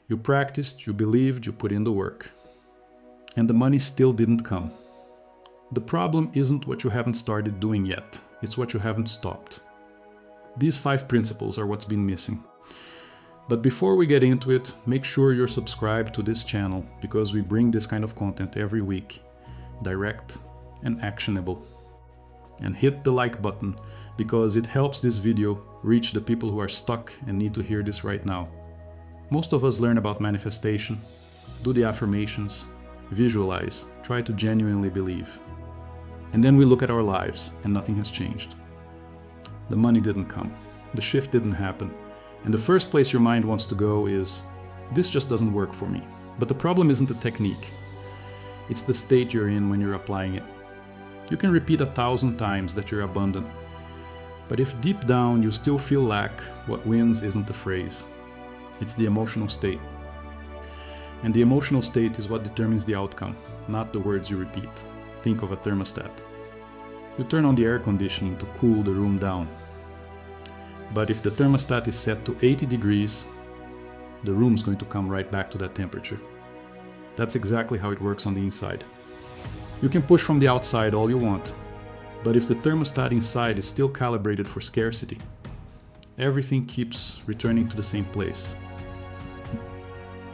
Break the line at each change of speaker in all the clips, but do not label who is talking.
You practiced, you believed, you put in the work. And the money still didn't come. The problem isn't what you haven't started doing yet, it's what you haven't stopped. These 5 principles are what's been missing. But before we get into it, make sure you're subscribed to this channel because we bring this kind of content every week, direct and actionable. And hit the like button because it helps this video reach the people who are stuck and need to hear this right now. Most of us learn about manifestation, do the affirmations, visualize, try to genuinely believe. And then we look at our lives and nothing has changed. The money didn't come, the shift didn't happen, and the first place your mind wants to go is, this just doesn't work for me. But the problem isn't the technique, it's the state you're in when you're applying it. You can repeat 1,000 times that you're abundant, but if deep down you still feel lack, what wins isn't the phrase, it's the emotional state. And the emotional state is what determines the outcome, not the words you repeat. Think of a thermostat. You turn on the air conditioning to cool the room down. But if the thermostat is set to 80 degrees, the room's going to come right back to that temperature. That's exactly how it works on the inside. You can push from the outside all you want, but if the thermostat inside is still calibrated for scarcity, everything keeps returning to the same place.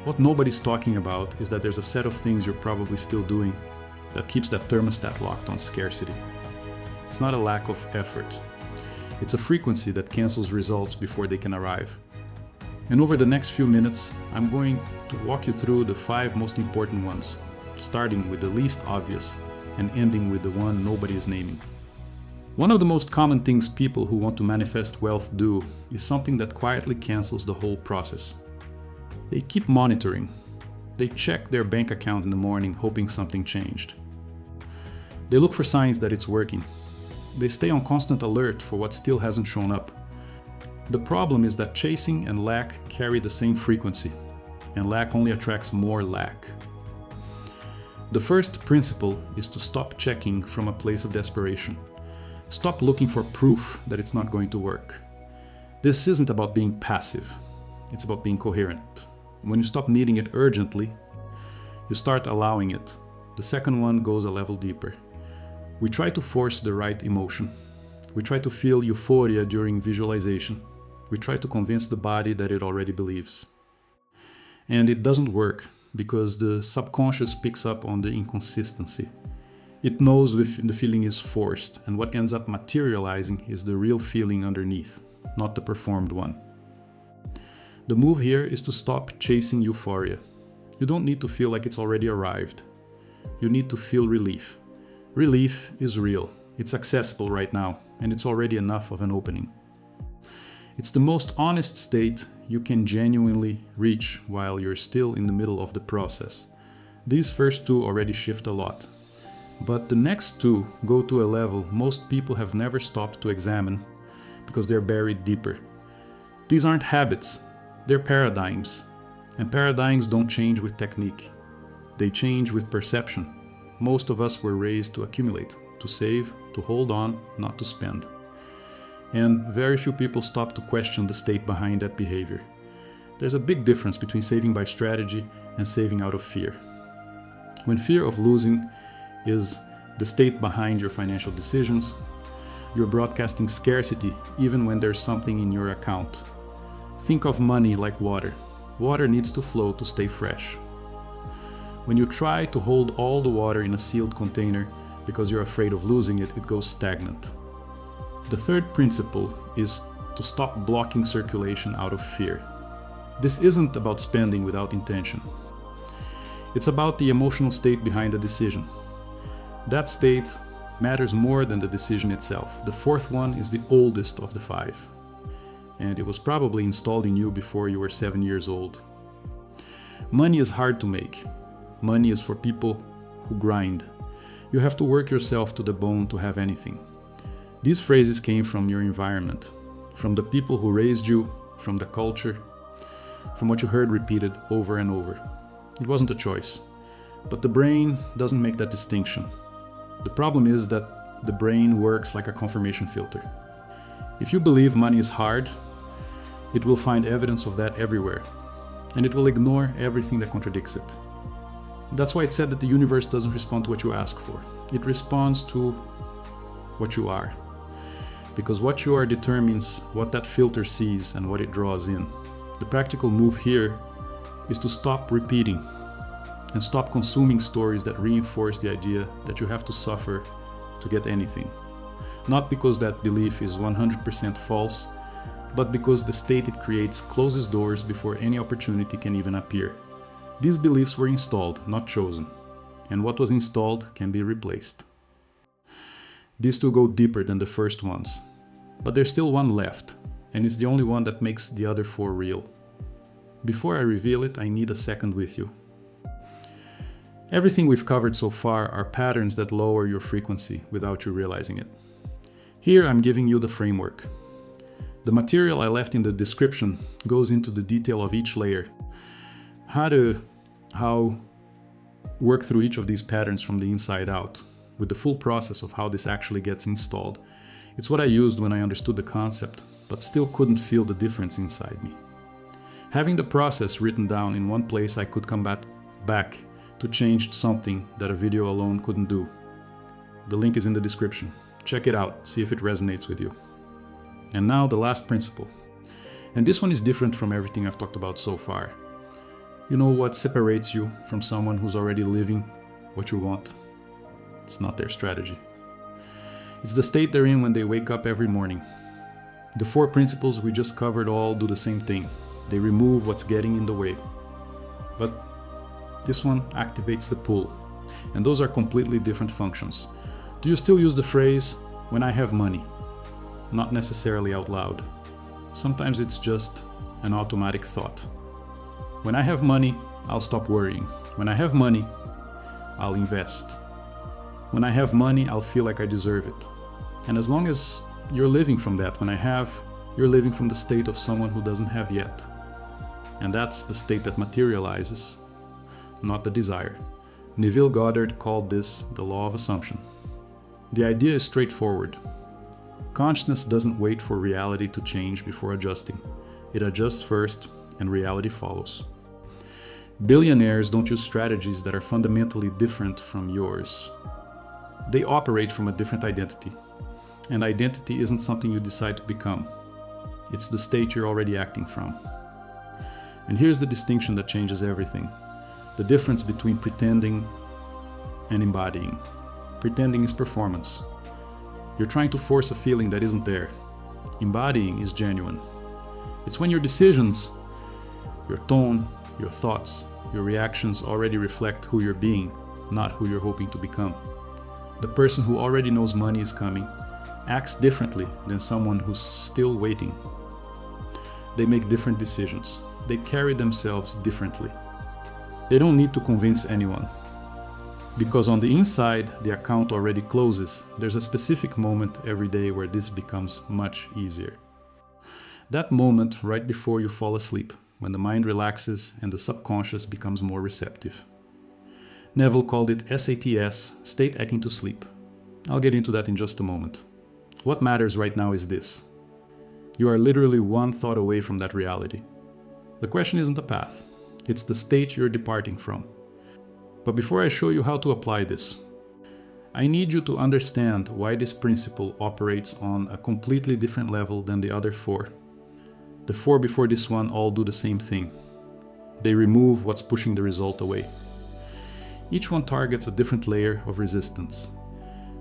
What nobody's talking about is that there's a set of things you're probably still doing that keeps that thermostat locked on scarcity. It's not a lack of effort. It's a frequency that cancels results before they can arrive. And over the next few minutes, I'm going to walk you through the 5 most important ones, starting with the least obvious and ending with the one nobody is naming. One of the most common things people who want to manifest wealth do is something that quietly cancels the whole process. They keep monitoring. They check their bank account in the morning hoping something changed. They look for signs that it's working. They stay on constant alert for what still hasn't shown up. The problem is that chasing and lack carry the same frequency, and lack only attracts more lack. The first principle is to stop checking from a place of desperation. Stop looking for proof that it's not going to work. This isn't about being passive, it's about being coherent. When you stop needing it urgently, you start allowing it. The second one goes a level deeper. We try to force the right emotion. We try to feel euphoria during visualization. We try to convince the body that it already believes. And it doesn't work because the subconscious picks up on the inconsistency. It knows if the feeling is forced, and what ends up materializing is the real feeling underneath, not the performed one. The move here is to stop chasing euphoria. You don't need to feel like it's already arrived. You need to feel relief. Relief is real, it's accessible right now, and it's already enough of an opening. It's the most honest state you can genuinely reach while you're still in the middle of the process. These first 2 already shift a lot. But the next 2 go to a level most people have never stopped to examine because they're buried deeper. These aren't habits, they're paradigms. And paradigms don't change with technique. They change with perception. Most of us were raised to accumulate, to save, to hold on, not to spend. And very few people stop to question the state behind that behavior. There's a big difference between saving by strategy and saving out of fear. When fear of losing is the state behind your financial decisions, you're broadcasting scarcity even when there's something in your account. Think of money like water. Water needs to flow to stay fresh. When you try to hold all the water in a sealed container because you're afraid of losing it, it goes stagnant. The third principle is to stop blocking circulation out of fear. This isn't about spending without intention. It's about the emotional state behind the decision. That state matters more than the decision itself. The fourth one is the oldest of the 5. And it was probably installed in you before you were 7 years old. Money is hard to make. Money is for people who grind. You have to work yourself to the bone to have anything. These phrases came from your environment, from the people who raised you, from the culture, from what you heard repeated over and over. It wasn't a choice, but the brain doesn't make that distinction. The problem is that the brain works like a confirmation filter. If you believe money is hard, it will find evidence of that everywhere. and it will ignore everything that contradicts it. That's why it's said that the universe doesn't respond to what you ask for. It responds to what you are. Because what you are determines what that filter sees and what it draws in. The practical move here is to stop repeating and stop consuming stories that reinforce the idea that you have to suffer to get anything. Not because that belief is 100% false, but because the state it creates closes doors before any opportunity can even appear. These beliefs were installed, not chosen, and what was installed can be replaced. These two go deeper than the first ones, but there's still one left, and it's the only one that makes the other four real. Before I reveal it, I need a second with you. Everything we've covered so far are patterns that lower your frequency without you realizing it. Here I'm giving you the framework. The material I left in the description goes into the detail of each layer, how work through each of these patterns from the inside out, with the full process of how this actually gets installed. It's what I used when I understood the concept, but still couldn't feel the difference inside me. Having the process written down in one place, I could come back to change something that a video alone couldn't do. The link is in the description. Check it out, see if it resonates with you. And now the last principle. And this one is different from everything I've talked about so far. You know what separates you from someone who's already living what you want? It's not their strategy. It's the state they're in when they wake up every morning. The four principles we just covered all do the same thing. They remove what's getting in the way. But this one activates the pull, and those are completely different functions. Do you still use the phrase, "when I have money"? Not necessarily out loud. Sometimes it's just an automatic thought. When I have money, I'll stop worrying. When I have money, I'll invest. When I have money, I'll feel like I deserve it. And as long as you're living from that, when I have, you're living from the state of someone who doesn't have yet. And that's the state that materializes, not the desire. Neville Goddard called this the law of assumption. The idea is straightforward. Consciousness doesn't wait for reality to change before adjusting. It adjusts first, and reality follows. Billionaires don't use strategies that are fundamentally different from yours. They operate from a different identity. And identity isn't something you decide to become. It's the state you're already acting from. And here's the distinction that changes everything. The difference between pretending and embodying. Pretending is performance. You're trying to force a feeling that isn't there. Embodying is genuine. It's when your decisions, your tone, your thoughts, your reactions already reflect who you're being, not who you're hoping to become. The person who already knows money is coming acts differently than someone who's still waiting. They make different decisions. They carry themselves differently. They don't need to convince anyone. Because on the inside, the account already closes. There's a specific moment every day where this becomes much easier. That moment right before you fall asleep, when the mind relaxes and the subconscious becomes more receptive. Neville called it SATS, state akin to sleep. I'll get into that in just a moment. What matters right now is this. You are literally one thought away from that reality. The question isn't the path, it's the state you're departing from. But before I show you how to apply this, I need you to understand why this principle operates on a completely different level than the other four. The four before this one all do the same thing. They remove what's pushing the result away. Each one targets a different layer of resistance.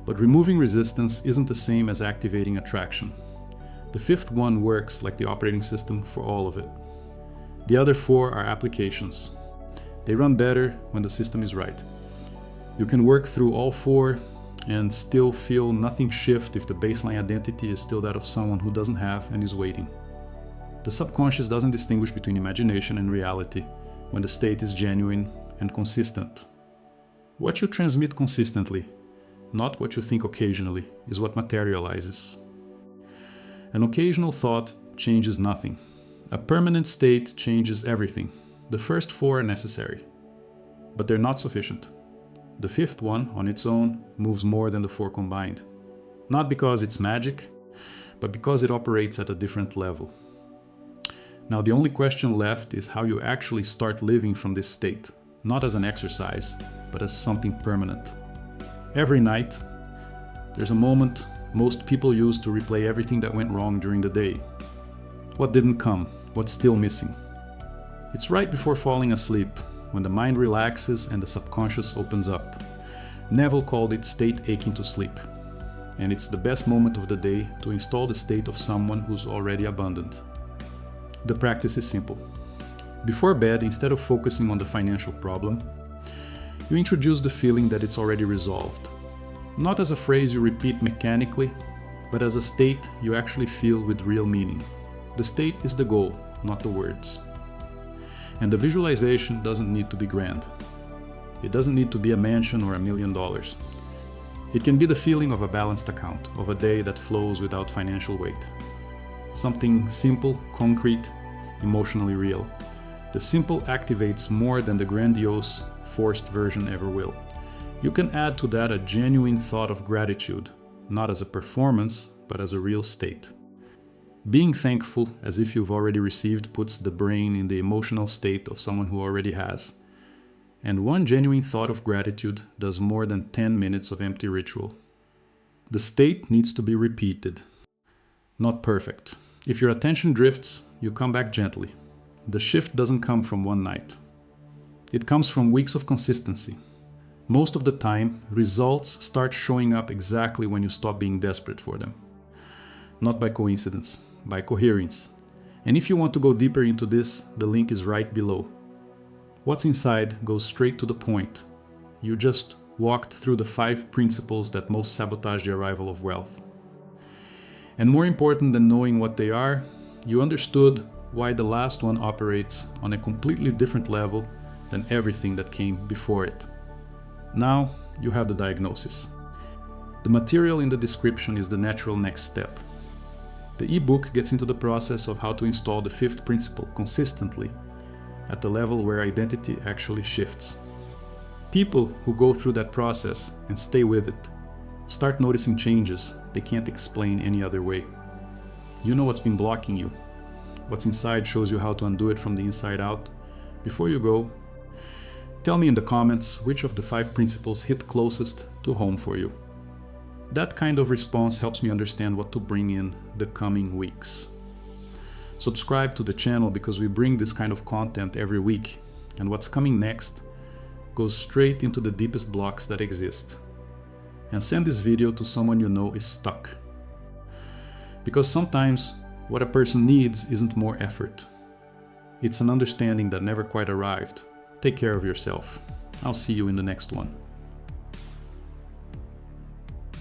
But removing resistance isn't the same as activating attraction. The fifth one works like the operating system for all of it. The other four are applications. They run better when the system is right. You can work through all four and still feel nothing shift if the baseline identity is still that of someone who doesn't have and is waiting. The subconscious doesn't distinguish between imagination and reality when the state is genuine and consistent. What you transmit consistently, not what you think occasionally, is what materializes. An occasional thought changes nothing. A permanent state changes everything. The first four are necessary, but they're not sufficient. The fifth one, on its own, moves more than the four combined. Not because it's magic, but because it operates at a different level. Now the only question left is how you actually start living from this state, not as an exercise, but as something permanent. Every night, there's a moment most people use to replay everything that went wrong during the day. What didn't come? What's still missing? It's right before falling asleep, when the mind relaxes and the subconscious opens up. Neville called it state aching to sleep. And it's the best moment of the day to install the state of someone who's already abundant. The practice is simple. Before bed, instead of focusing on the financial problem, you introduce the feeling that it's already resolved. Not as a phrase you repeat mechanically, but as a state you actually feel with real meaning. The state is the goal, not the words. And the visualization doesn't need to be grand. It doesn't need to be a mansion or $1 million. It can be the feeling of a balanced account, of a day that flows without financial weight. Something simple, concrete, emotionally real. The simple activates more than the grandiose, forced version ever will. You can add to that a genuine thought of gratitude, not as a performance, but as a real state. Being thankful as if you've already received puts the brain in the emotional state of someone who already has. And one genuine thought of gratitude does more than 10 minutes of empty ritual. The state needs to be repeated, not perfect. If your attention drifts, you come back gently. The shift doesn't come from one night. It comes from weeks of consistency. Most of the time, results start showing up exactly when you stop being desperate for them. Not by coincidence, by coherence. And if you want to go deeper into this, the link is right below. What's inside goes straight to the point. You just walked through the 5 principles that most sabotage the arrival of wealth. And more important than knowing what they are, you understood why the last one operates on a completely different level than everything that came before it. Now you have the diagnosis. The material in the description is the natural next step. The ebook gets into the process of how to install the 5th principle consistently at the level where identity actually shifts. People who go through that process and stay with it start noticing changes they can't explain any other way. You know what's been blocking you. What's inside shows you how to undo it from the inside out. Before you go, tell me in the comments which of the 5 principles hit closest to home for you. That kind of response helps me understand what to bring in the coming weeks. Subscribe to the channel because we bring this kind of content every week, and what's coming next goes straight into the deepest blocks that exist. And send this video to someone you know is stuck. Because sometimes what a person needs isn't more effort. It's an understanding that never quite arrived. Take care of yourself. I'll see you in the next one.